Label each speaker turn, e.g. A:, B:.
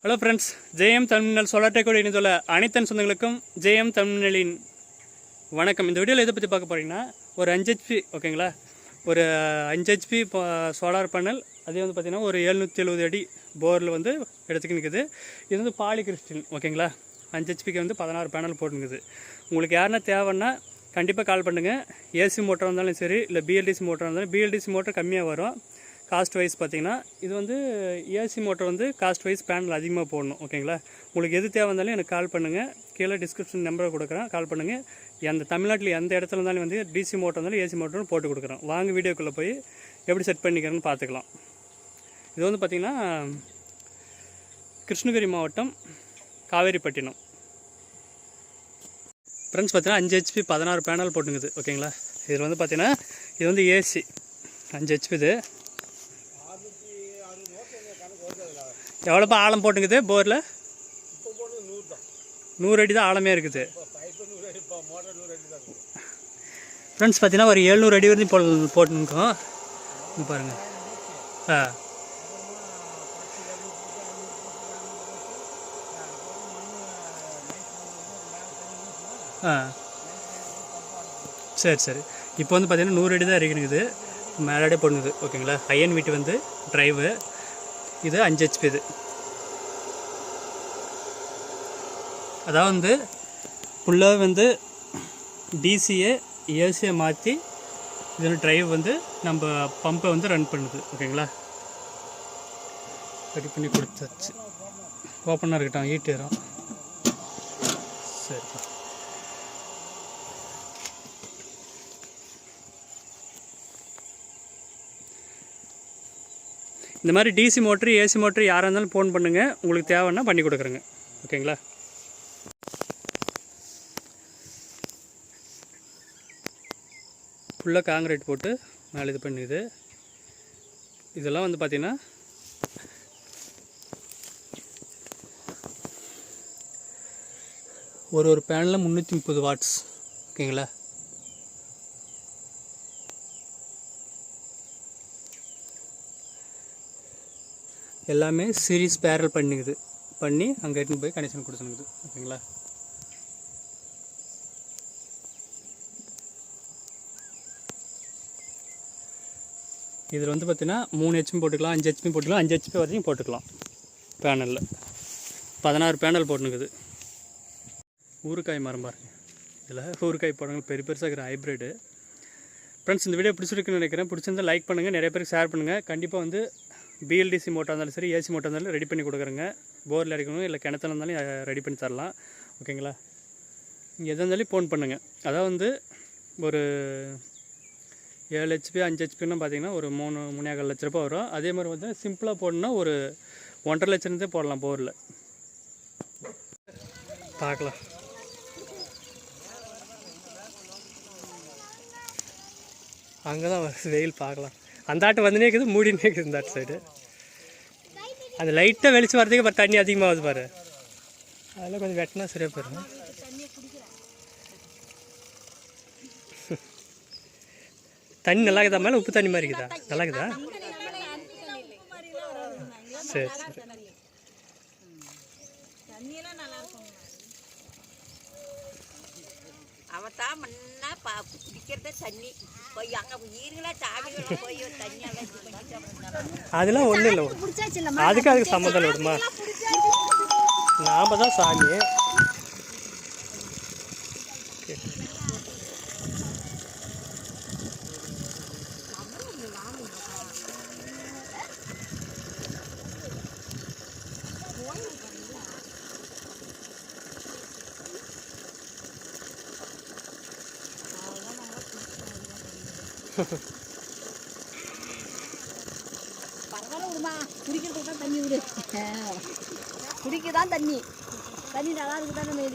A: Hello friends, JM தமிழ்நெல் solar டெக்கோடு இணைந்துள்ள அனைத்தன் சொந்தங்களுக்கும் JM தமிழ்நெலின் வணக்கம். இந்த வீடியோவில் எதை பற்றி பார்க்க போகிறீங்கன்னா, ஒரு 5 HP ஓகேங்களா, ஒரு 5 HP சோலார் பேனல். அதே வந்து பார்த்திங்கன்னா ஒரு 770 அடி போரில் வந்து இடத்துக்கு நிற்குது. இது வந்து பாலிகிறிஸ்டின் ஓகேங்களா. 5 HPக்கு வந்து 16 பேனல் போட்டுருக்குது. உங்களுக்கு யாருன்னா தேவைன்னா கண்டிப்பாக கால் பண்ணுங்கள். ஏசி மோட்டர் இருந்தாலும் சரி, இல்லை பிஎல்டிசி மோட்டர் இருந்தாலும். பிஎல்டிசி மோட்டர் கம்மியாக வரும் காஸ்ட் வைஸ் பார்த்திங்கன்னா. இது வந்து ஏசி மோட்டர் வந்து காஸ்ட் வைஸ் பேனல் அதிகமாக போடணும் ஓகேங்களா. உங்களுக்கு எது தேவை இருந்தாலும் எனக்கு கால் பண்ணுங்கள். கீழே டிஸ்கிரிப்ஷன் நம்பரை கொடுக்குறேன், கால் பண்ணுங்கள். அந்த தமிழ்நாட்டில் எந்த இடத்துல இருந்தாலும் வந்து டிசி மோட்டர் இருந்தாலும் ஏசி மோட்டரும் போட்டு கொடுக்குறேன். வாங்க வீடியோக்குள்ளே போய் எப்படி செட் பண்ணிக்கிறேன்னு பார்த்துக்கலாம். இது வந்து பார்த்திங்கன்னா கிருஷ்ணகிரி மாவட்டம் காவேரிப்பட்டினம். ஃப்ரெண்ட்ஸ் பார்த்தீங்கன்னா 5 HP 16 பேனல் போட்டுங்குது ஓகேங்களா. இதில் வந்து பார்த்திங்கன்னா இது வந்து ஏசி 5 HP. இது எவ்வளோப்பா ஆழம் போட்டுங்குது போரில்? 100 அடி தான் ஆழமே இருக்குது. ஃப்ரெண்ட்ஸ் பார்த்தீங்கன்னா ஒரு 700 அடி வரைக்கும் போட்டுருக்கோம். பாருங்கள். சரி சரி. இப்போ வந்து பார்த்தீங்கன்னா 100 அடி தான் இருக்குது, மேலாடே போடுங்குது ஓகேங்களா. அயன் வீட்டு வந்து ட்ரைவு. இது 5 HP. இது அதாவது வந்து ஃபுல்லாக வந்து டிசியை ஏசியை மாற்றி இதில் ட்ரைவ் வந்து நம்ம பம்பை வந்து ரன் பண்ணுது ஓகேங்களா. ரெடி பண்ணி கொடுத்தாச்சு. ஓப்பனாக இருக்கட்டும், ஹீட் ஏறும். சரிப்பா. இந்த மாதிரி டிசி மோட்ரு ஏசி மோட்ரு யாராக இருந்தாலும் ஃபோன் பண்ணுங்கள், உங்களுக்கு தேவைன்னா பண்ணி கொடுக்குறேங்க ஓகேங்களா. ஃபுல்லாக காங்கிரீட் போட்டு மேலே இது பண்ணுது. இதெல்லாம் வந்து பார்த்திங்கன்னா ஒரு பேனலில் 330 வாட்ஸ் ஓகேங்களா. எல்லாமே சீரிஸ் பேரல் பண்ணிக்குது, பண்ணி அங்கே எடுத்துன்னு போய் கனெக்ஷன் கொடுத்துனுக்குது ஓகேங்களா. இதில் வந்து பார்த்திங்கன்னா 3 HP போட்டுக்கலாம், 5 HP போட்டுக்கலாம், 5 HP வரைக்கும் போட்டுக்கலாம். பேனலில் 16 பேனல் போட்டுனுக்குது. ஊறுக்காய் மரம் பாருங்கள். இதில் ஊறுக்காய் போடுறாங்க, பெரிய பெருசாக இருக்கிற ஹைப்ரிடு. ஃப்ரெண்ட்ஸ், இந்த வீடியோ பிடிச்சிருக்குன்னு நினைக்கிறேன். பிடிச்சிருந்தால் லைக் பண்ணுங்கள், நிறைய பேருக்கு ஷேர் பண்ணுங்கள். கண்டிப்பாக வந்து பிஎல்டிசி மோட்டாக இருந்தாலும் சரி, ஏசி மோட்டாக இருந்தாலும் ரெடி பண்ணி கொடுக்குறேங்க. போரில் அடிக்கணும், இல்லை கிணத்துல இருந்தாலும் ரெடி பண்ணி தரலாம் ஓகேங்களா. நீங்கள் எதாக இருந்தாலும் ஃபோன் பண்ணுங்கள். அதாவது வந்து ஒரு 7 HP 5 HPன்னு பார்த்தீங்கன்னா ஒரு 3.25 லட்ச ரூபா வரும். அதே மாதிரி வந்து சிம்பிளாக போடணுன்னா ஒரு 1.5 லட்சம் போடலாம் போரில். பார்க்கலாம். அங்கே தான் வெயில் பார்க்கலாம். அந்த ஆட்டு வந்துனே இருக்குது, மூடினே இருக்குது இந்த ஆட்டு சைடு. அந்த லைட்டாக வெளிச்சு வரதுக்கு அப்புறம் தண்ணி அதிகமாகுது பாரு. அதெல்லாம் கொஞ்சம் வெட்டினா சரியாக போயிடும். தண்ணி நல்லா இருக்குதா? மேலே உப்பு தண்ணி மாதிரி இருக்குதா? நல்லா இருக்குதா? சரி சரி. அதெல்லாம் ஒன்றும் இல்லை, அதுக்கு சம்மந்தம் விடுமா, நாம தான் சாமி.
B: பரவாயில்ல விடுமா, குடிக்கிறதுக்கு தான் தண்ணி விடு. குடிக்க தான் தண்ணி நல்லா இருக்குதானே.